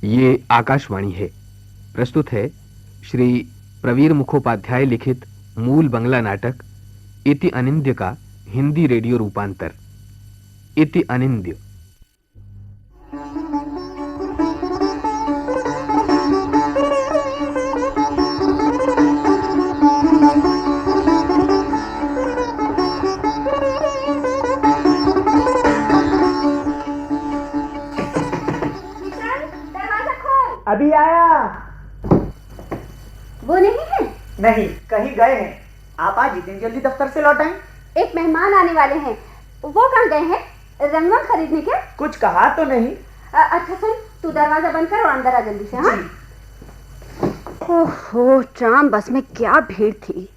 ये आकाशवाणी है। प्रस्तुत है श्री प्रवीर मुखोपाध्याय लिखित मूल बंगला नाटक इति अनिंद्य का हिंदी रेडियो रूपांतर। इति अनिंद्य। अभी आया। वो नहीं है? नहीं, कहीं गए हैं। आप आज इतनी जल्दी दफ्तर से लौट आए? एक मेहमान आने वाले हैं। वो कहाँ गए हैं? रंगमंच खरीदने क्या? कुछ कहा तो नहीं। अच्छा सुन, तू दरवाजा बंद कर और अंदर आ जल्दी से। हाँ। ओहो, ट्राम बस में क्या भीड़ थी।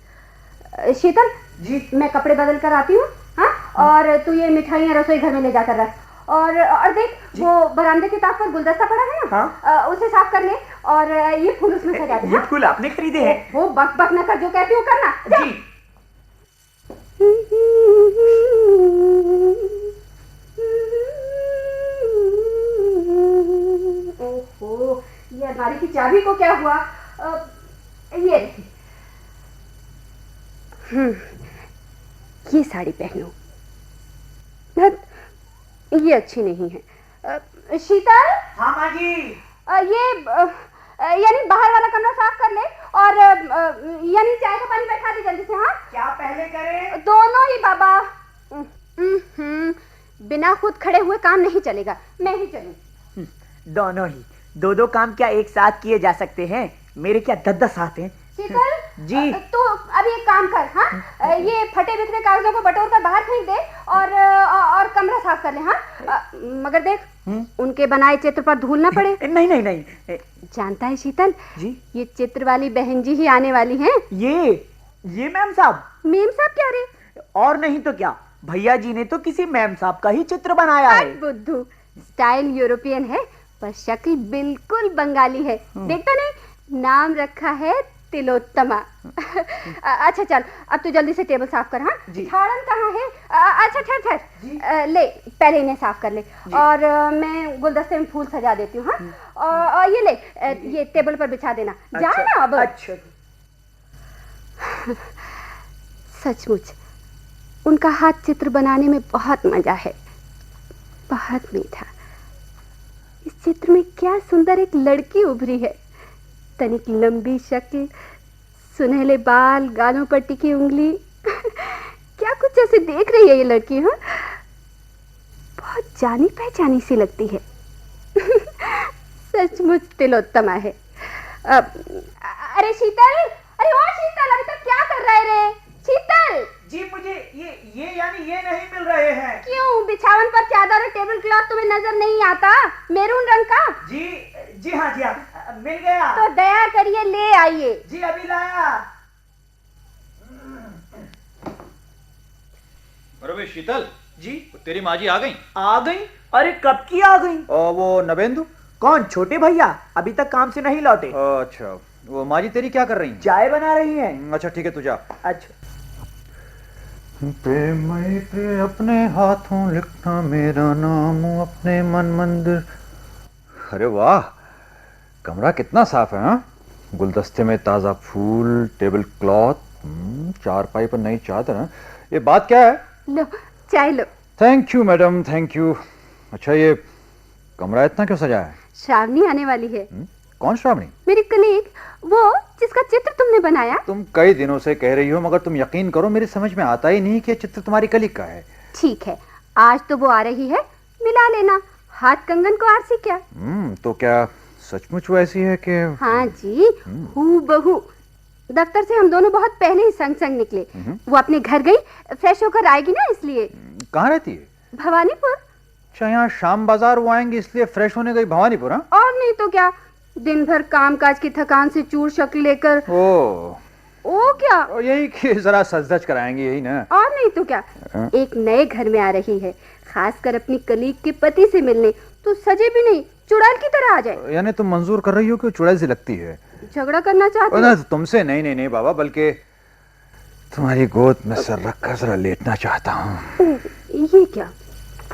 शीतल जी, मैं कपड़े बदल कर आती हूँ। हाँ, और तू ये मिठाइयाँ रसोई घर में ले जाकर रख। और देख, वो बरामदे के ताक पर गुलदस्ता पड़ा है ना। हाँ? उसे साफ कर ले और ये फूल उसमें सजा दे। ये फूल आपने खरीदे हैं? वो बक बक न कर, जो कहती हूँ करना। जी। ओहो, ये अलमारी की चाबी को क्या हुआ? ये देखिए। ये साड़ी पहनो। ये अच्छी नहीं है। शीतल। हाँ माँ जी। यानी बाहर वाला कमरा साफ कर ले और यानी चाय का पानी बैठा दे जल्दी से। हाँ, क्या पहले करें? दोनों ही बाबा। बिना खुद खड़े हुए काम नहीं चलेगा, मैं ही चलूं। दोनों ही। दो दो काम क्या एक साथ किए जा सकते हैं? मेरे क्या 10-10 हाथ हैं। शीतल जी। तू अभी एक काम कर। हाँ, ये फटे बिखरे कागजों को बटोर कर बाहर फेंक दे और कमरा साफ कर ले। हाँ, मगर देख उनके बनाए चित्र पर धूल ना पड़े। नहीं नहीं नहीं। जानता है शीतल जी, ये चित्र वाली बहन जी ही आने वाली हैं। ये मैम साहब। मेम साहब क्या रे? और नहीं तो क्या, भैया जी ने तो किसी मैम साहब का ही चित्र बनाया है। बुद्धू, स्टाइल यूरोपियन है पर शक्ल बिल्कुल बंगाली है। देखता नहीं, नाम रखा है तिलोत्तमा। अच्छा चल, अब तू जल्दी से टेबल साफ कर। हाँ, झाड़न कहाँ है? अच्छा ठहर ले, पहले इन्हें साफ कर ले और मैं गुलदस्ते में फूल सजा देती हूँ। हाँ, और ये ले, ये टेबल पर बिछा देना। जा ना अब। अच्छा। सचमुच उनका हाथ चित्र बनाने में बहुत मजा है, बहुत मीठा। इस चित्र में क्या सुंदर एक लड़की उभरी है। तनिक लंबी शक्ल, सुनहले बाल, गालों पर टिकी उंगली। क्या कुछ ऐसे देख रही है ये लड़की। हाँ, बहुत जानी पहचानी सी लगती है। सचमुच तिलोत्तमा है। अरे शीतल, अरे ओ शीतल, अभी तक क्या कर रहे रे? शीतल जी, मुझे ये यानी ये नहीं मिल रहे हैं। क्यों? बिछावन पर चादर और टेबल क्लॉथ तुम्हें नजर नहीं आता? मैरून रंग का। जी हाँ जी हाँ, मिल गया। तो दया करिए ले आइए। जी अभी लाया। अरे शीतल जी, तेरी माँ जी आ गई? आ गई? अरे कब की आ गई? और वो नवेंदु? कौन? छोटे भैया अभी तक काम से नहीं लौटे। अच्छा, वो माँ जी तेरी क्या कर रही हैं? चाय बना रही हैं। अच्छा ठीक है, तू जा। अच्छा। प्रेम पे अपने हाथों लिखना मेरा नाम, अपने मन मंदिर। अरे वाह, कमरा कितना साफ है। हाँ, गुलदस्ते में ताज़ा फूल, टेबल क्लॉथ, चारपाई पर नई चादर। हाँ? ये बात क्या है? लो चाय लो। Thank you madam, thank you. अच्छा, ये कमरा इतना क्यों सजा है? श्रावणी आने वाली है। कौन श्रावणी? मेरी कलीग, वो जिसका चित्र तुमने बनाया। तुम कई दिनों से कह रही हो, मगर तुम यकीन करो मेरी समझ में आता ही नहीं कि चित्र तुम्हारी कलीग का है। ठीक है, आज तो वो आ रही है, मिला लेना। हाथ कंगन को आरसी क्या? तो क्या सचमुच वो ऐसी है कि? हाँ जी, हूबहू। दफ्तर से हम दोनों बहुत पहले ही संग संग निकले। वो अपने घर गई, फ्रेश होकर आएगी ना, इसलिए। कहाँ रहती है? भवानीपुर। अच्छा, यहाँ शाम बाजार वो आएंगे इसलिए फ्रेश होने गई भवानीपुर? हाँ, और नहीं तो क्या, दिन भर कामकाज की थकान से चूर शक्ल लेकर। ओ क्या? यही कि जरा सज-धज कराएंगे, यही ना? और नहीं तो क्या, एक नए घर में आ रही है, खासकर अपनी कलीग के पति से मिलने। तो सजे भी नहीं, चुड़ैल की तरह आ जाए। यानी तुम मंजूर कर रही हो कि चुड़ैल सी लगती है? झगड़ा करना चाहती हो? ना, तुमसे नहीं नहीं नहीं बाबा, बल्कि तुम्हारी गोद में सर रखकर जरा लेटना चाहता हूँ। ये क्या,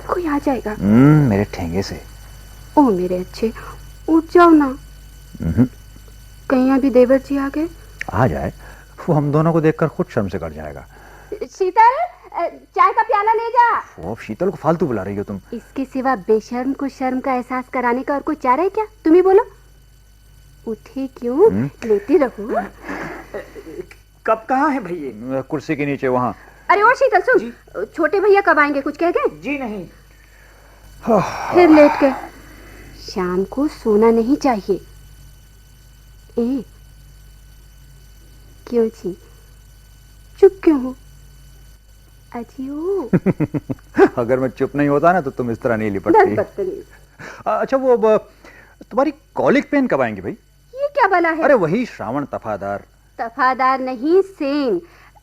कोई आ जाएगा? मेरे ठेंगे से। ओ मेरे अच्छे, उठ जाओ ना। कहीं अभी देवर जी आ गए? आ जाए, वो हम दोनों को देखकर खुद शर्म से कट जाएगा। शीतल, चाय का प्याला ले जा। वो शीतल को फालतू बुला रही हो तुम। इसके सिवा बेशर्म को शर्म का एहसास कराने का और कोई चारा है क्या? तुम ही बोलो। उठे क्यों? लेती रहो। कब कहाँ है भैया? कुर्सी के नीचे वहाँ। अरे ओ शीतल सुन, छोटे भैया कब आएंगे? कुछ कह गए? जी नहीं। फिर लेट गए। शाम को सोना नहीं चाहिए। ए, क्यों जी चुप क्यों हो? अजियो। अगर मैं चुप नहीं होता ना तो तुम इस तरह नहीं लिपटती। अच्छा वो तुम्हारी कॉलिक पेन कब आएंगी भाई? ये क्या भला है? अरे वही श्रावण तफादार। तफादार नहीं, सेन।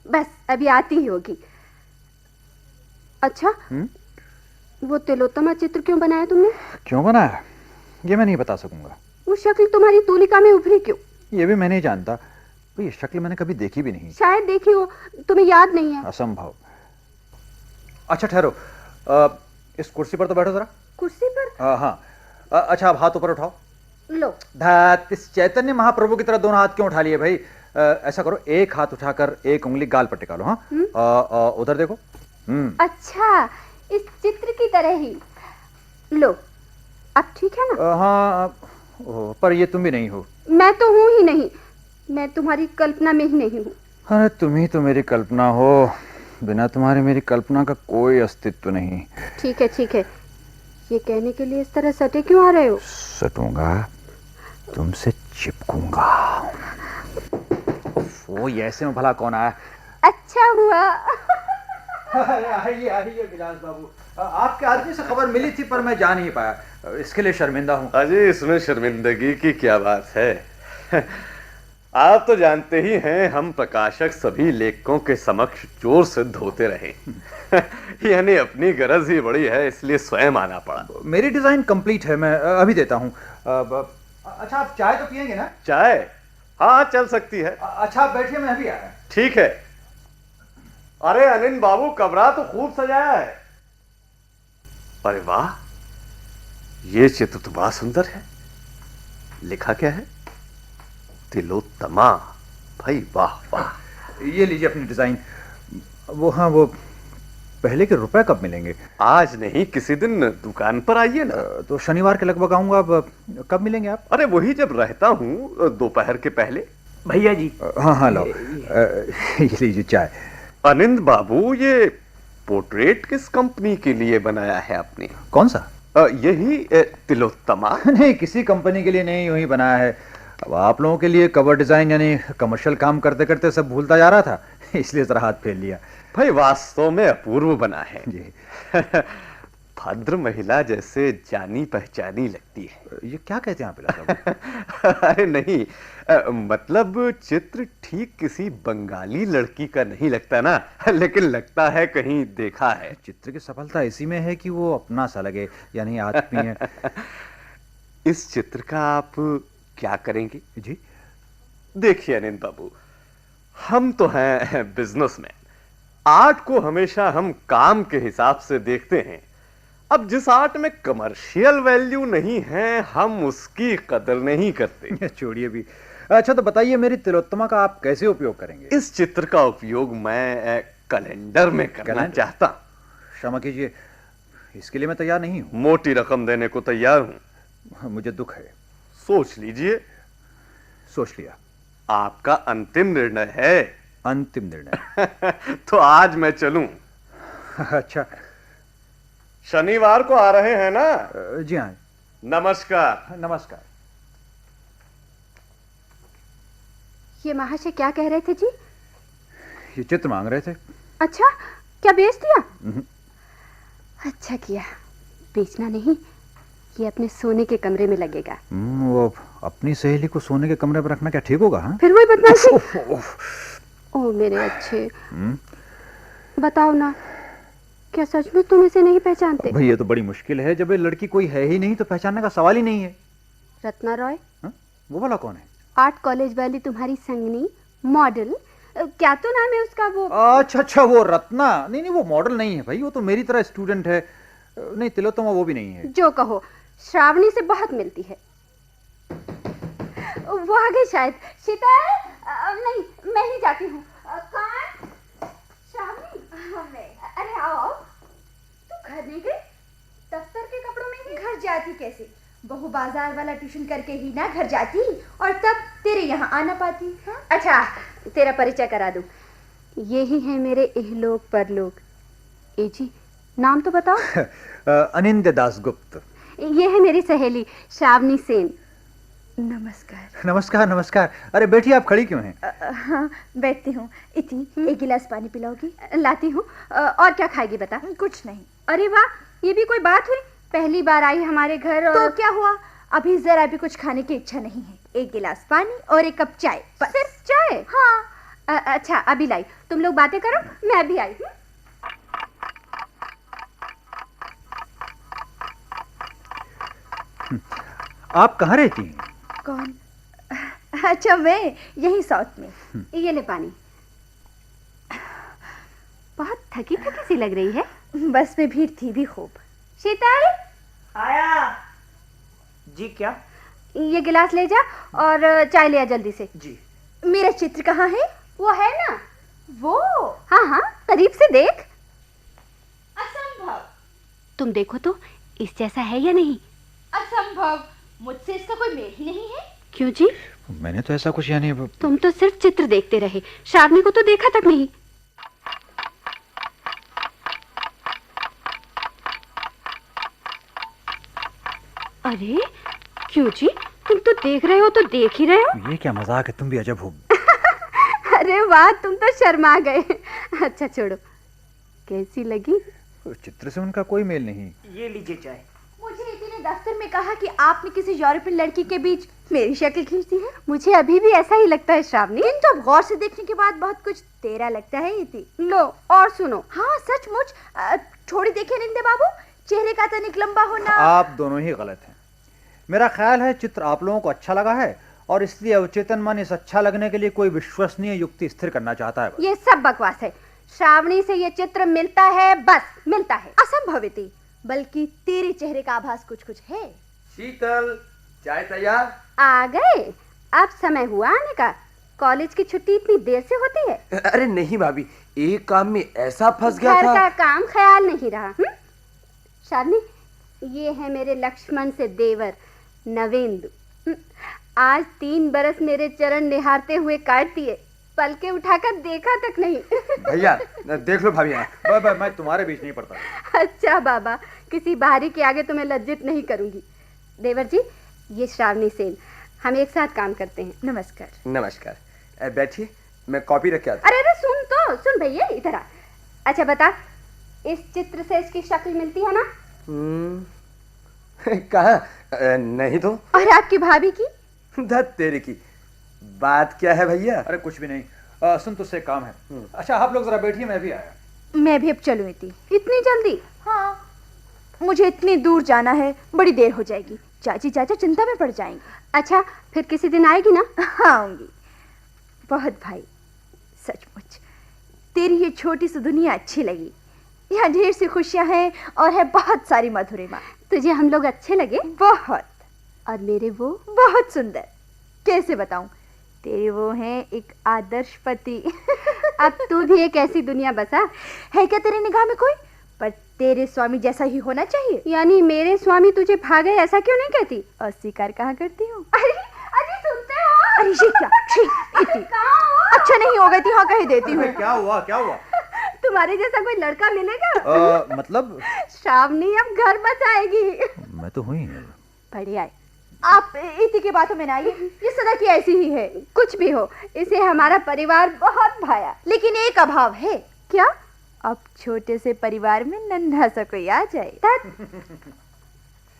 बस अभी आती ही होगी। अच्छा, वो तिलोत्तमा चित्र क्यों बनाया तुमने? क्यों बनाया ये मैं नहीं बता सकूंगा। वो शक्ल तुम्हारी तूलिका में उभरी क्यों? ये भी मैं नहीं जानता। ये शक्ल मैंने कभी देखी भी नहीं। शायद देखी हो, तुम्हें याद नहीं है। असंभव। अच्छा ठहरो, इस कुर्सी पर तो बैठो जरा। कुर्सी पर? हाँ। अच्छा अब हाथ ऊपर उठाओ। लो। धात, इस चैतन्य महाप्रभु की तरह दोनों हाथ क्यों उठा लिए भाई? ऐसा करो, एक हाथ उठाकर एक उंगली गाल पर टिका लो। हाँ, उधर देखो। अच्छा, इस चित्र की तरह ही। लो, अब ठीक है ना? हाँ, पर ये तुम भी नहीं हो। मैं तो हूं ही नहीं, मैं तुम्हारी कल्पना में ही नहीं हूँ। अरे तुम ही तो मेरी कल्पना हो, बिना तुम्हारे मेरी कल्पना का कोई अस्तित्व नहीं। ठीक है ठीक है, ये कहने के लिए इस तरह सटे क्यों आ रहे हो? सटूंगा, तुमसे चिपकूंगा। वो ये ऐसे में भला कौन आया? अच्छा हुआ। आइए आइए विलास बाबू, आपके आदमी से खबर मिली थी पर मैं जा नहीं पाया, इसके लिए शर्मिंदा हूँ। अजय, इसमें शर्मिंदगी की क्या बात है? आप तो जानते ही हैं हम प्रकाशक सभी लेखकों के समक्ष जोर सिद्ध होते रहे। यानी अपनी गरज ही बड़ी है इसलिए स्वयं आना पड़ा। मेरी डिजाइन कंप्लीट है, मैं अभी देता हूँ। अच्छा आप चाय तो पियेंगे ना? चाय? हाँ चल सकती है। अच्छा आप बैठिए, मैं अभी आ रहा हूं। ठीक है। अरे अनिल बाबू, कमरा तो खूब सजाया है। अरे वाह, ये चित्र तो बड़ा सुंदर है। लिखा क्या है? तिलोत्तमा। भाई वाह वाह। ये लीजिए अपनी डिजाइन। वो हाँ, वो पहले के रुपए कब मिलेंगे? आज नहीं, किसी दिन दुकान पर आइए ना। तो शनिवार के लगभग आऊंगा। अब कब मिलेंगे आप? अरे वही जब रहता हूँ दोपहर के पहले। भैया जी। हाँ लो, ये लीजिए चाय। अनिंद बाबू, ये पोर्ट्रेट किस कंपनी के लिए बनाया है आपने? कौन सा? यही तिलोत्तमा? नहीं, किसी कंपनी के लिए नहीं, यूं ही बनाया है। अब आप लोगों के लिए कवर डिजाइन यानी कमर्शियल काम करते करते सब भूलता जा रहा था, इसलिए जरा हाथ फेर लिया। भाई वास्तव में अपूर्व बना है जी। भद्र महिला जैसे जानी पहचानी लगती है। ये क्या कहते हैं आप विलास बाबू? अरे नहीं, मतलब चित्र ठीक किसी बंगाली लड़की का नहीं लगता ना, लेकिन लगता है कहीं देखा है। चित्र की सफलता इसी में है कि वो अपना सा लगे, यानी आत्मीय। इस चित्र का आप क्या करेंगे? जी देखिए अनिल बाबू, हम तो हैं बिजनेसमैन। आर्ट को हमेशा हम काम के हिसाब से देखते हैं। अब जिस आर्ट में कमर्शियल वैल्यू नहीं है, हम उसकी कदर नहीं करते। छोड़िए भी। अच्छा तो बताइए, मेरी तिलोत्तमा का आप कैसे उपयोग करेंगे? इस चित्र का उपयोग मैं कैलेंडर में करना चाहता। क्षमा कीजिए, इसके लिए मैं तैयार नहीं हूं। मोटी रकम देने को तैयार हूं। मुझे दुख है। सोच लीजिए। सोच लिया। आपका अंतिम निर्णय है? अंतिम निर्णय। तो आज मैं चलूं? अच्छा, शनिवार को आ रहे हैं ना? जी हाँ। नमस्कार। नमस्कार। ये महाशय क्या कह रहे थे जी? ये चित्र मांग रहे थे। अच्छा, क्या बेच दिया? अच्छा किया, बेचना नहीं, ये अपने सोने के कमरे में लगेगा। वो अपनी सहेली को सोने के कमरे पर रखना क्या ठीक होगा? हाँ? फिर वही बदमाशी। ओ मेरे अच्छे, बताओ ना, क्या सच में तुम इसे नहीं पहचानते? भाई ये तो बड़ी मुश्किल है, जब ये लड़की कोई है ही नहीं तो पहचानने का सवाल ही नहीं है। रत्ना रॉय। वो वाला कौन है? आर्ट कॉलेज वाली तुम्हारी संगनी, मॉडल, क्या तो नाम है उसका वो? अच्छा, वो रत्ना। नहीं वो मॉडल नहीं है भाई, वो तो मेरी तरह स्टूडेंट है। नहीं, तिलोत्तमा वो भी नहीं है। जो कहो, श्रावणी से बहुत मिलती है। वो आ गए शायद। शीतल, नहीं मैं ही जाती हूँ। कौन? श्रावणी। अरे आओ आओ। तू घर नहीं गई? दफ्तर के कपड़ों में ही? घर जाती कैसे? बहू बाजार वाला ट्यूशन करके ही ना घर जाती, और तब तेरे यहाँ आना पाती। हाँ? अच्छा, तेरा परिचय करा दूं। ये ही है मेरे इहलोक परलोक। ए जी, नाम तो बताओ। अनिंद्य दासगुप्त। ये है मेरी सहेली श्रावणी सेन। नमस्कार। नमस्कार नमस्कार। अरे बैठिए, आप खड़ी क्यों हैं? हाँ, बैठती हूँ। इति, एक गिलास पानी पिलाओगी? लाती हूँ। और क्या खाएगी बता? कुछ नहीं। अरे वाह, ये भी कोई बात हुई? पहली बार आई हमारे घर और... तो क्या हुआ? अभी जरा भी कुछ खाने की इच्छा नहीं है। एक गिलास पानी और एक कप चाय, बस। सिर्फ चाय? हाँ। अच्छा, अभी लाई। तुम लोग बातें करो, मैं अभी आई। आप कहाँ रहती हैं? कौन? अच्छा, मैं यही साउथ में। ये ले पानी। बहुत थकी थकी सी लग रही है। बस में भीड़ थी भी खूब। शीतल, आया जी। क्या? ये गिलास ले जा और चाय ले आ जल्दी से। जी। मेरा चित्र कहाँ है? वो है ना। वो? हाँ हाँ, करीब से देख। असंभव। तुम देखो तो, इस जैसा है या नहीं? असंभव, मुझसे इसका कोई मेल ही नहीं है। क्यों जी? मैंने तो ऐसा कुछ यानी... तुम तो सिर्फ चित्र देखते रहे, श्रावणी को तो देखा तक नहीं। अरे क्यों जी, तुम तो देख रहे हो तो देख ही रहे हो। ये क्या मजाक है, तुम भी अजब हो। अरे वाह, तुम तो शर्मा गए। अच्छा छोड़ो, कैसी लगी? चित्र से उनका कोई मेल नहीं। ये लीजिए चाय। मुझे इति ने दफ्तर में कहा कि आपने किसी यूरोपियन लड़की के बीच मेरी शक्ल खींच दी है। मुझे अभी भी ऐसा ही लगता है श्रावणी। किंतु अब गौर से देखने के बाद बहुत कुछ तेरा लगता है इति। लो और सुनो। हाँ सचमुच। थोड़ी देखिए निंदे बाबू, चेहरे का तनिक लंबा होना। आप दोनों ही गलत हैं। मेरा ख्याल है चित्र आप लोगों को अच्छा लगा है, और इसलिए अवचेतन मन इस अच्छा लगने के लिए कोई विश्वसनीय युक्ति स्थिर करना चाहता है। ये सब बकवास है। श्रावणी से ये चित्र मिलता है, बस मिलता है। असंभव इति, बल्कि तेरे चेहरे का आभास कुछ कुछ है। शीतल, चाय तैयार? आ गए? अब समय हुआ आने का। कॉलेज की छुट्टी इतनी देर से होती है? अरे नहीं भाभी, एक काम में ऐसा फंस गया घर था। का काम ख्याल नहीं रहा। श्रावणी, ये है मेरे लक्ष्मण से देवर नवेंदु। आज 3 बरस मेरे चरण निहारते हुए काट दिए, पलके उठाकर देखा तक नहीं। भैया देख लो भाभी, मैं तुम्हारे बीच नहीं पड़ता। अच्छा बाबा, किसी बाहरी के आगे तुम्हें लज्जित नहीं करूंगी। देवर जी, ये श्रावणी सेन, हम एक साथ काम करते हैं। नमस्कार। नमस्कार। बैठिए, मैं कॉपी रख के आता अरे अरे सुन भैया, इधर आ। अच्छा बता, इस चित्र से इसकी शक्ल मिलती है ना? कहाँ? नहीं तो। और आपकी भाभी की? धत तेरे की। बात क्या है भैया? अरे कुछ भी नहीं। सुन, तुझसे एक काम है। अच्छा आप लोग जरा बैठिए, मैं भी आया। मैं भी अब चलूं इति। इतनी जल्दी? हाँ, मुझे इतनी दूर जाना है, बड़ी देर हो जाएगी। चाची चाचा चिंता में पड़ जाएंगे। अच्छा, फिर किसी दिन आएगी ना? हाँ आऊंगी। बहुत भाई, सचमुच तेरी ये छोटी सी दुनिया अच्छी लगी। यहाँ ढेर सी खुशियां हैं और है बहुत सारी मधुरिमा। तुझे हम लोग अच्छे लगे? बहुत। और मेरे वो? बहुत सुंदर। कैसे बताऊं, तेरे वो हैं एक आदर्श पति। अब तू भी एक ऐसी दुनिया बसा है क्या तेरी निगाह में कोई? पर तेरे स्वामी जैसा ही होना चाहिए। यानी मेरे स्वामी तुझे भागे ऐसा क्यों नहीं कहती? अस्वीकार कहाँ करती हूँ। अरे अरे सुनते हो? अरे ये क्या? इति अच्छा नहीं होगा, इति हाँ कह देती हूँ। क्या हुआ, क्या हुआ? तुम्हारे जैसा कोई लड़का मिलेगा? मतलब श्रावणी अब घर बसाएगी। मैं तो हुई। बढ़िया है। आप इति की बातों में ना आइए, ये सदा की ऐसी ही है। कुछ भी हो, इसे हमारा परिवार बहुत भाया। लेकिन एक अभाव है। क्या? अब छोटे से परिवार में नन्हा सा कोई आ जाए।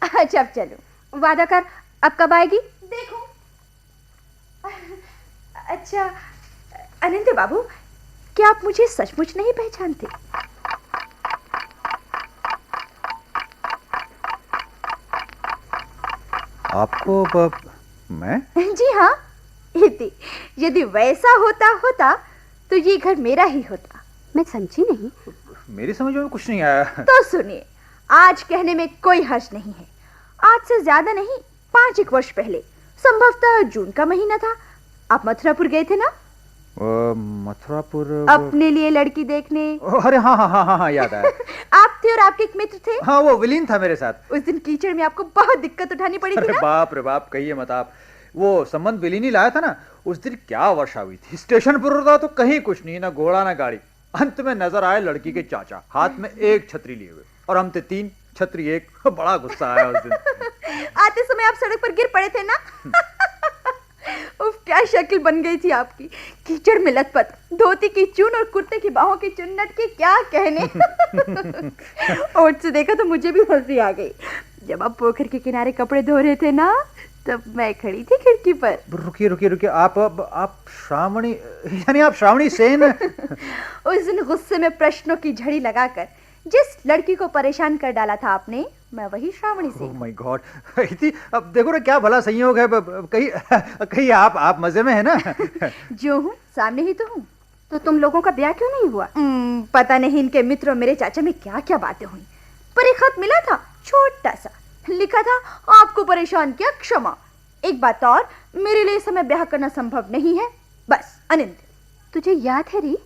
अच्छा अब चलो। वादा कर, अब कब आएगी? देखो। अच्छा अनिंद्य बाबू, क्या आप मुझे सचमुच नहीं पहचानते? आपको मैं? जी हाँ इति, यदि वैसा होता तो ये घर मेरा ही होता। मैं समझी नहीं। मेरी समझ में कुछ नहीं आया। तो सुनिए, आज कहने में कोई हर्ष नहीं है। आज से ज्यादा नहीं, 5 वर्ष पहले संभवतः जून का महीना था। आप मथुरापुर गए थे ना? मथुरापुर अपने लिए लड़की देखने। अरे हाँ हाँ हाँ हाँ हाँ, याद आया। आप थे और आपके एक मित्र थे। हाँ, वो विलीन था मेरे साथ। उस दिन कीचड़ में आपको बहुत दिक्कत उठानी पड़ी थी अरे ना? बाप रे बाप, कहिए मत आप। वो संबंध विलीन ही लाया था ना। उस दिन क्या वर्षा हुई थी। स्टेशन पर उतरा तो कहीं कुछ नहीं, ना घोड़ा ना गाड़ी। अंत में नजर आए लड़की के चाचा, हाथ में एक छतरी लिए हुए, और हम थे 3, छतरी 1। बड़ा गुस्सा आया उस दिन। आते समय आप सड़क पर गिर पड़े थे ना? उफ, क्या शक्ल बन गई थी आपकी, कीचड़ में लथपथ, धोती की चून और कुर्ते की बाहों की चुन्नट की क्या कहने। ओट से देखा तो मुझे भी हंसी आ गई। जब आप पोखर के किनारे कपड़े धो रहे थे ना, तब मैं खड़ी थी खिड़की पर। रुकिए रुकिए रुकिए, आप श्रावणी, यानी आप श्रावणी सेन? उस दिन गुस्से में प्रश्नों की झड़ी लगाकर जिस लड़की को परेशान कर डाला था आपने, मैं वही Shravani oh Sen. My god. अब देखो ना क्या भला संयोग है। कहीं आप मजे में है ना? जो हूँ सामने ही तो हूँ। तो तुम लोगों का ब्याह क्यों नहीं हुआ? पता नहीं इनके मित्र और मेरे चाचा में क्या क्या बातें हुई, पर एक खत मिला था, छोटा सा, लिखा था आपको परेशान किया क्षमा। एक बात और, मेरे लिए इस समय ब्याह करना संभव नहीं है, बस अनिंद। तुझे याद है री?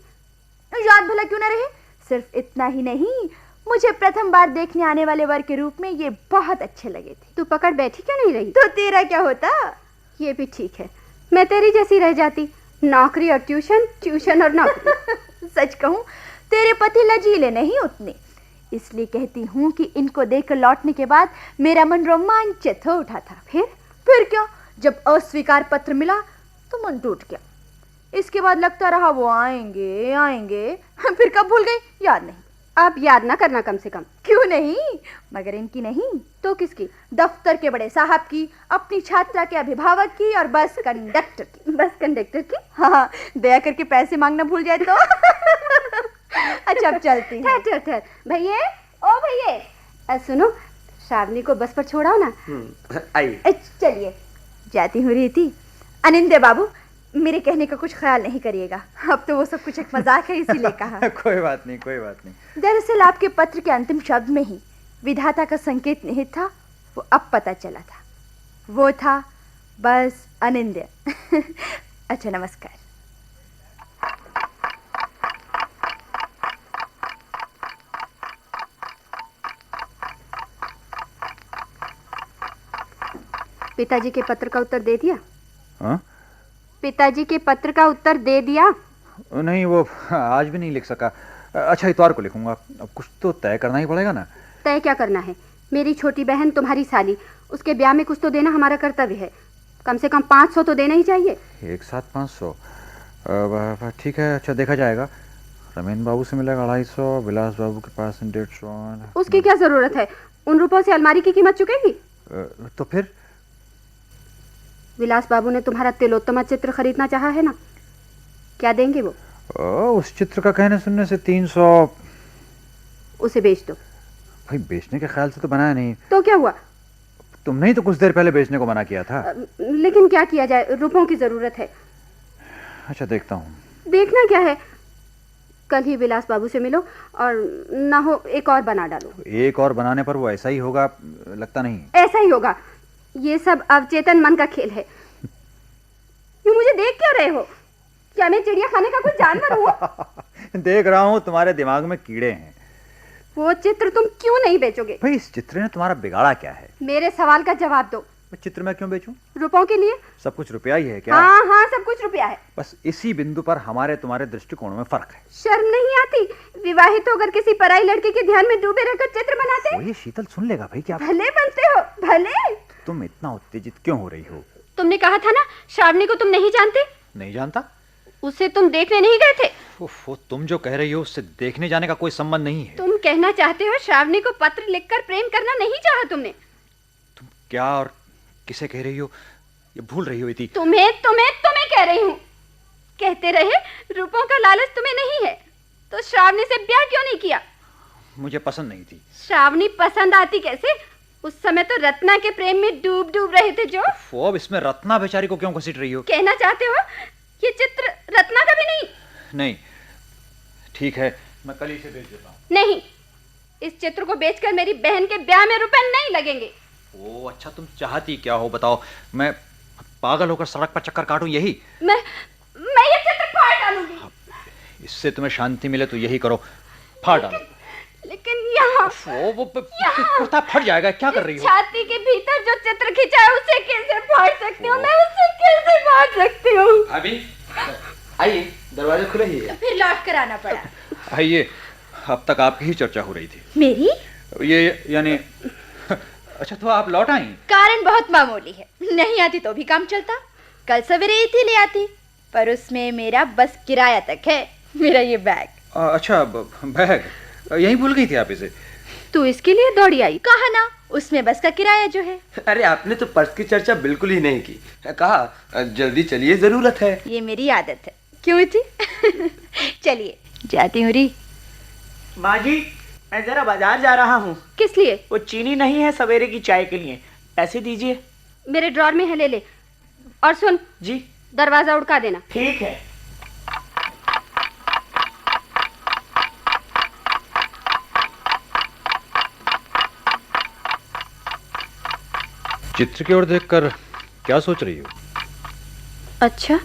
याद भला क्यों ना रहे। सिर्फ इतना ही नहीं, मुझे प्रथम बार देखने आने वाले वर के रूप में ये बहुत अच्छे लगे थे। तू पकड़ बैठी क्यों नहीं रही? तो तेरा क्या होता? ये भी ठीक है, मैं तेरी जैसी रह जाती, नौकरी और ट्यूशन, ट्यूशन और नौकरी। सच कहूं, तेरे पति लचीले नहीं उतने, इसलिए कहती हूँ कि इनको देखकर लौटने के बाद मेरा मन रोमांचित हो उठा था। फिर क्या, जब अस्वीकार पत्र मिला तो मन टूट गया। इसके बाद लगता रहा वो आएंगे आएंगे, फिर कब भूल गई याद नहीं। अब याद ना करना कम से कम। क्यों नहीं, मगर इनकी नहीं तो किसकी? दफ्तर के बड़े साहब की, अपनी छात्रा के अभिभावक की और बस कंडक्टर की। बस कंडक्टर की? हाँ, दया करके पैसे मांगना भूल जाए तो। अच्छा, अब चलती हूँ। ठहर भैया, ओ भैया, सुनो, श्रावणी को बस पर छोड़ाओ ना। आइए। चलिए, जाती हूँ रीति। अनिंदे बाबू, मेरे कहने का कुछ ख्याल नहीं करिएगा, अब तो वो सब कुछ एक मजाक है, इसीलिए कहा। कोई बात नहीं, कोई बात नहीं। दरअसल आपके पत्र के अंतिम शब्द में ही विधाता का संकेत निहित था, वो अब पता चला था। वो था बस अनिंद्य। अच्छा, नमस्कार। पिताजी के पत्र का उत्तर दे दिया? हाँ? पिताजी के पत्र का उत्तर दे दिया? नहीं, वो आज भी नहीं लिख सका। अच्छा, इतवार को लिखूंगा। अब कुछ तो तय करना ही पड़ेगा ना। तय क्या करना है? मेरी छोटी बहन तुम्हारी साली, उसके ब्याह में कुछ तो देना हमारा कर्तव्य है। कम से कम 500 तो देना ही चाहिए। एक साथ 500? ठीक है, अच्छा देखा जाएगा। रमेन बाबू से मिलेगा 250, विलास बाबू के पास 150। उसकी क्या जरूरत है? उन रुपयों से अलमारी की कीमत चुकेगी? तो फिर? विलास बाबू ने तुम्हारा तिलोत्तमा चित्र खरीदना चाहा है ना, क्या देंगे वो? उस चित्र का कहने सुनने से 300। उसे बेच दो। भाई, बेचने के ख्याल से तो बनाया नहीं। तो क्या हुआ? तुमने ही तो कुछ देर पहले बेचने को मना किया था। लेकिन क्या किया जाए, रुपयों की जरूरत है। अच्छा, देखता हूँ। देखना क्या है, कल ही विलास बाबू से मिलो, और ना हो एक और बना डालो। एक और बनाने पर वो ऐसा ही होगा, लगता नहीं। ऐसा ही होगा, ये सब अवचेतन मन का खेल है। यूं मुझे देख क्यों रहे हो? क्या मैं चिड़िया खाने का कुछ जानवर हूँ? देख रहा हूँ तुम्हारे दिमाग में कीड़े हैं। वो चित्र तुम क्यों नहीं बेचोगे? भाई, इस चित्र ने तुम्हारा बिगाड़ा क्या है? मेरे सवाल का जवाब दो। चित्र मैं क्यों बेचूं? रुपयों के लिए। सब कुछ रुपया ही है क्या? हाँ हाँ, सब कुछ रुपया है। बस इसी बिंदु पर हमारे तुम्हारे दृष्टिकोणों में फर्क है। शर्म नहीं आती? विवाहित होकर किसी पराई लड़की के ध्यान में डूबे रहकर चित्र बनाते? ये शीतल सुन लेगा भाई। क्या भले बनते हो, भले। तुम इतना उत्तेजित क्यों हो रही हो? तुमने कहा था ना, श्रावणी को तुम नहीं जानते। नहीं जानता? उसे तुम देखने नहीं गए थे? वो तुम जो कह रही हो उससे देखने जाने का कोई संबंध नहीं है। तुम कहना चाहते हो श्रावणी को पत्र लिखकर प्रेम करना नहीं चाहा तुमने? तुम क्या और किसे कह रही हो? ये भूल रही हो इति। तुम्हें कह रही हूँ। कहते रहे रुपयों का लालच तुम्हें नहीं है, तो श्रावणी से ब्याह क्यों नहीं किया? मुझे पसंद नहीं थी। श्रावणी पसंद आती कैसे? उस समय तो रत्ना के प्रेम में डूब रहे थे जो। वो अब इसमें रत्ना बेचारी को क्यों घसीट रही हो? कहना चाहते हो ये चित्र रत्ना का भी नहीं? नहीं, ठीक है, मैं कल ही से बेच देता हूँ। नहीं, इस चित्र को बेचकर मेरी बहन के ब्याह में रुपए नहीं लगेंगे। ओ अच्छा, तुम चाहती क्या हो बताओ? मैं पागल होकर सड़क पर चक्कर काटूं, यही? मैं ये चित्र फाड़ डालूंगी। इससे तुम्हें शांति मिले तो यही करो, फाड़ डालो। लेकिन यहाँ वो कुर्ता फट जाएगा, क्या कर रही हो? छाती के भीतर जो चित्र खिंचा है उसे कैसे फाड़ सकती हूँ मैं? उसे कैसे फाड़ सकती हूँ? अभी आइए, दरवाजा खुला ही है। फिर लौट कर आना पड़ा। आइए, अब तक आपकी ही चर्चा हो रही थी। मेरी? ये यानी अच्छा, तो आप लौट आई? कारण बहुत मामूली है, नहीं आती तो भी काम चलता। कल सवेरे ही थी ले आती, पर उसमें मेरा बस किराया तक है। मेरा ये बैग। अच्छा, बैग यहीं भूल गई थी आप इसे? तू इसके लिए दौड़ी आई? कहा ना, उसमें बस का किराया जो है। अरे आपने तो पर्स की चर्चा बिल्कुल ही नहीं की। कहा जल्दी चलिए, जरूरत है। ये मेरी आदत है। क्यों जी? चलिए जाती हूँ री। माँ जी, मैं जरा बाजार जा रहा हूँ। किस लिए? वो चीनी नहीं है सवेरे की चाय के लिए, पैसे दीजिए। मेरे ड्रॉर में है, ले ले। और सुन जी। दरवाजा उड़का देना। ठीक है। चित्र की ओर देखकर क्या सोच रही हो? अच्छा,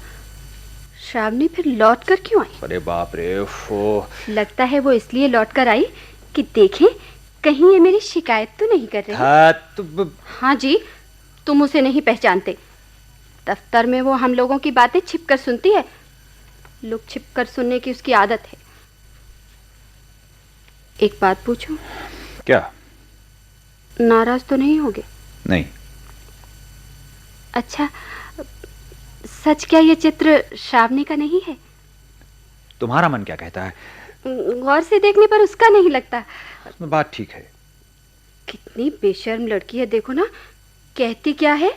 श्रावणी फिर लौट कर क्यों आई? अरे बाप रे, वो लगता है वो इसलिए लौट कर आई कि देखें कहीं ये मेरी शिकायत तो नहीं कर रही। हाँ जी, तुम उसे नहीं पहचानते। दफ्तर में वो हम लोगों की बातें छिपकर सुनती है। लुक छिपकर सुनने की उसकी आदत है। एक बात पूछूं? क्या? नाराज तो नहीं होगे? नहीं। अच्छा, सच क्या ये चित्र श्रावणी का नहीं है? तुम्हारा मन क्या कहता है? गौर से देखने पर उसका नहीं लगता। बात ठीक है। कितनी बेशर्म लड़की है, देखो ना। कहती क्या है?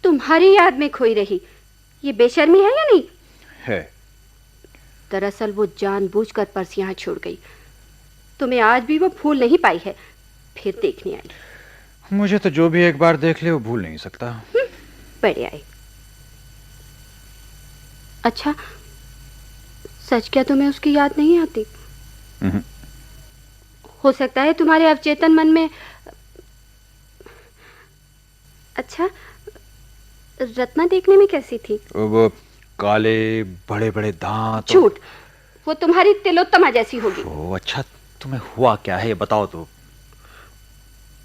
तुम्हारी याद में खोई रही। ये बेशर्मी है या नहीं? है। दरअसल वो जानबूझकर पर्स यहाँ छोड़ गई। तुम्हें आज भी वो भूल नहीं पाई है, फिर देखने आई। मुझे तो जो भी एक बार देख ले वो भूल नहीं सकता। बड़े आई। अच्छा, सच क्या तुम्हें उसकी याद नहीं आती? हो सकता है तुम्हारे अवचेतन मन में। अच्छा, रत्ना देखने में कैसी थी? वो काले बड़े बड़े दांत। झूठ, वो तुम्हारी तिलोत्तमा जैसी होगी। ओ अच्छा, तुम्हें हुआ क्या है ये बताओ तो।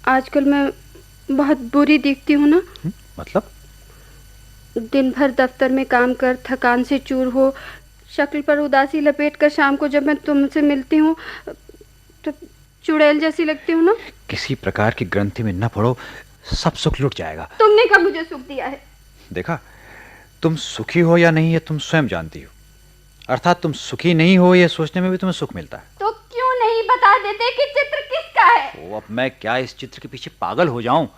आजकल मैं बहुत बुरी दिखती हूँ ना। मतलब? दिन भर दफ्तर में काम कर थकान से चूर हो, शक्ल पर उदासी लपेटकर शाम को जब मैं तुमसे मिलती हूँ तो चुड़ैल जैसी लगती हूँ ना। किसी प्रकार की ग्रंथि में न पड़ो, सब सुख लुट जाएगा। तुमने कब मुझे सुख दिया है? देखा, तुम सुखी हो या नहीं ये तुम स्वयं जानती हो। अर्थात तुम सुखी नहीं हो ये सोचने में भी तुम्हें सुख मिलता है। तो क्यों नहीं बता देते कि चित्र किसका है? अब मैं क्या इस चित्र के पीछे पागल हो जाऊं?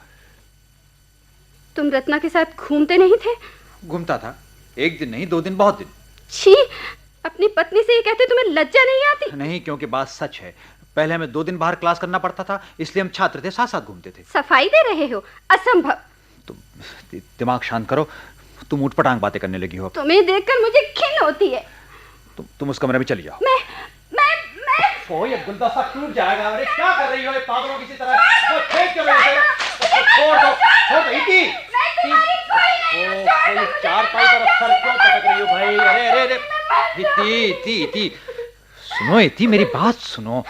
तुम रत्ना के साथ घूमते नहीं थे? घूमता था, एक दिन नहीं, 2 दिन, बहुत दिन। छी, अपनी पत्नी से ये कहते तुम्हें लज्जा नहीं आती? नहीं, क्योंकि बात सच है। पहले हमें 2 दिन बाहर क्लास करना पड़ता था, इसलिए हम छात्र थे, साथ साथ घूमते थे। सफाई दे रहे हो? असंभव। तुम दिमाग शांत करो, तुम उठपटांग बातें करने लगी हो। तुम्हें देखकर मुझे घिन होती है। तुम उस कमरे में चली जाओ। मैं ये गुलदस्ता टूट जाएगा। अरे क्या कर रही हो ये पागलों की तरह? वो फेंक क्यों रही हो? छोड़ दो इति। कोई चारपाई पर सर क्यों पटक रही हो भाई? अरे इति सुनो, इति मेरी बात सुनो।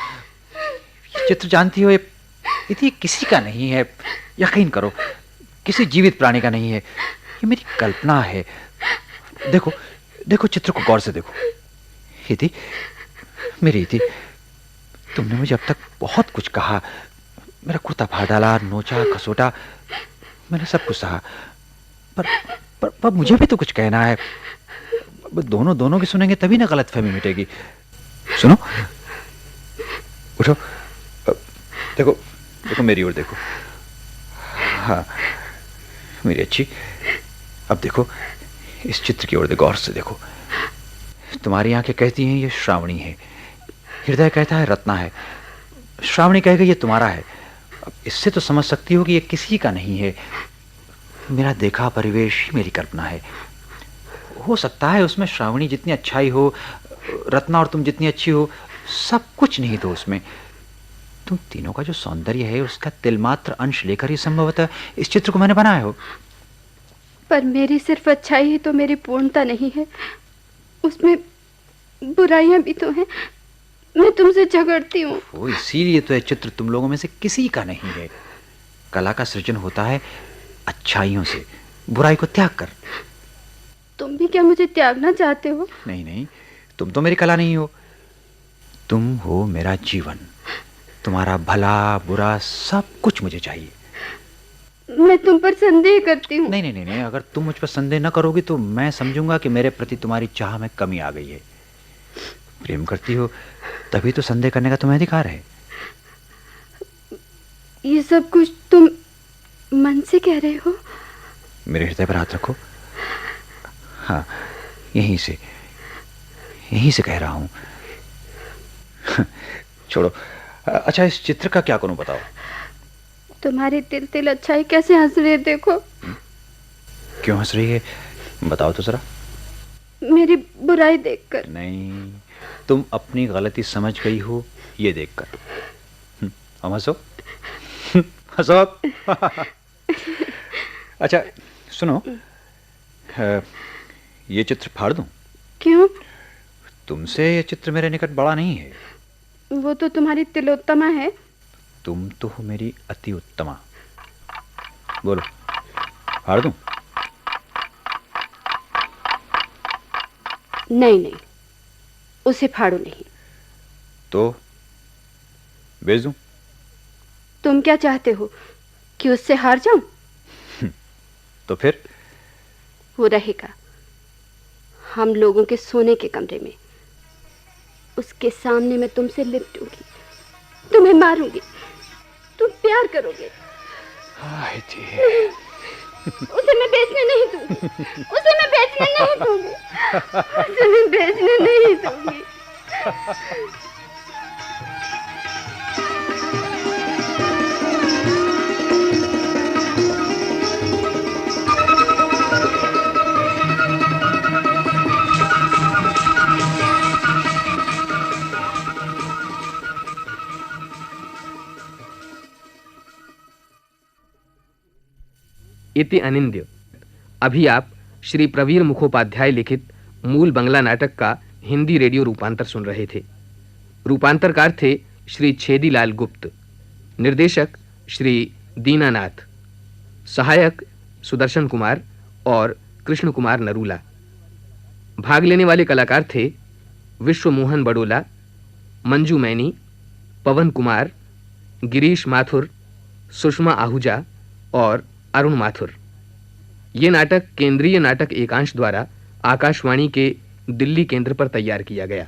ये चित्र जानती हो, इति किसी का नहीं है, यकीन करो, किसी जीवित प्राणी का नहीं है, ये मेरी कल्पना है। देखो चित्र को गौर से देखो। इति, मेरी इति, तुमने मुझे अब तक बहुत कुछ कहा, मेरा कुर्ता फाड़ डाला, नोचा, खसोटा, मैंने सब कुछ सहा, पर मुझे भी तो कुछ कहना है। दोनों की सुनेंगे तभी ना गलतफहमी मिटेगी। सुनो, उठो, देखो मेरी ओर देखो। हाँ, मेरी अच्छी, अब देखो इस चित्र की ओर गौर से देखो। तुम्हारी आंखें कहती हैं ये श्रावणी है, हृदय कहता है रत्ना है, श्रावणी कहेगा ये तुम्हारा है। अब इससे तो समझ सकती हो कि ये किसी का नहीं है। मेरा देखा परिवेश ही मेरी कल्पना है। हो सकता है उसमें श्रावणी जितनी अच्छाई हो, रत्ना और तुम जितनी अच्छी हो, सब कुछ नहीं तो उसमें तुम तीनों का जो सौंदर्य है उसका तिलमात्र अंश लेकर ही संभवतः इस चित्र को मैंने बनाया हो। पर मेरी सिर्फ अच्छाई ही तो मेरी पूर्णता नहीं है, उसमें बुराइयां भी तो हैं। मैं तुमसे झगड़ती हूँ। वो इसीलिए तो यह चित्र तुम लोगों में से किसी का नहीं है। कला का सृजन होता है अच्छाइयों से, बुराई को त्याग कर। तुम भी क्या मुझे त्यागना चाहते हो? नहीं नहीं, तुम तो मेरी कला नहीं हो, तुम हो मेरा जीवन। तुम्हारा भला बुरा सब कुछ मुझे चाहिए। मैं तुम पर संदेह करती हूँ। नहीं नहीं नहीं नहीं, अगर तुम मुझ पर संदेह न करोगी तो मैं समझूंगा कि मेरे प्रति तुम्हारी चाह में कमी आ गई है। प्रेम करती हो तभी तो संदेह करने का तुम्हें अधिकार है। ये सब कुछ तुम मन से कह रहे हो? मेरे हृदय पर हाथ रखो। हाँ, यहीं से कह रहा हूं। छोड़ो। अच्छा, इस चित्र का क्या करूं बताओ? तुम्हारी तिल तिल अच्छाई कैसे हंस रही है, देखो। क्यों हंस रही है बताओ तो जरा। मेरी बुराई देखकर। नहीं, तुम अपनी गलती समझ गई हो ये देखकर। अब हंसो। हंसो अब। अच्छा सुनो, ये चित्र फाड़ दूं? क्यों? तुमसे ये चित्र मेरे निकट बड़ा नहीं है। वो तो तुम्हारी तिलोत्तमा है। तुम तो हो मेरी अति उत्तमा। बोलो, फाड़ दूं? नहीं, उसे फाड़ो नहीं। तो बेच दूं? तुम क्या चाहते हो कि उससे हार जाऊं? तो फिर? वो रहेगा हम लोगों के सोने के कमरे में। उसके सामने मैं तुमसे लिपटूंगी, तुम्हें मारूंगी, तुम प्यार करोगे। उसे मैं बेचने नहीं दूंगी। उसे मैं बेचने नहीं दूंगी। उसे मैं बेचने नहीं दूंगी। इति अनिंद्य। अभी आप श्री प्रवीर मुखोपाध्याय लिखित मूल बंगला नाटक का हिंदी रेडियो रूपांतर सुन रहे थे। रूपांतरकार थे श्री छेदीलाल गुप्त, निर्देशक श्री दीनानाथ, सहायक सुदर्शन कुमार और कृष्ण कुमार नरूला। भाग लेने वाले कलाकार थे विश्व मोहन बडोला, मंजू मैनी, पवन कुमार, गिरीश माथुर, सुषमा आहूजा और अरुण माथुर। ये नाटक केंद्रीय नाटक एकांश द्वारा आकाशवाणी के दिल्ली केंद्र पर तैयार किया गया।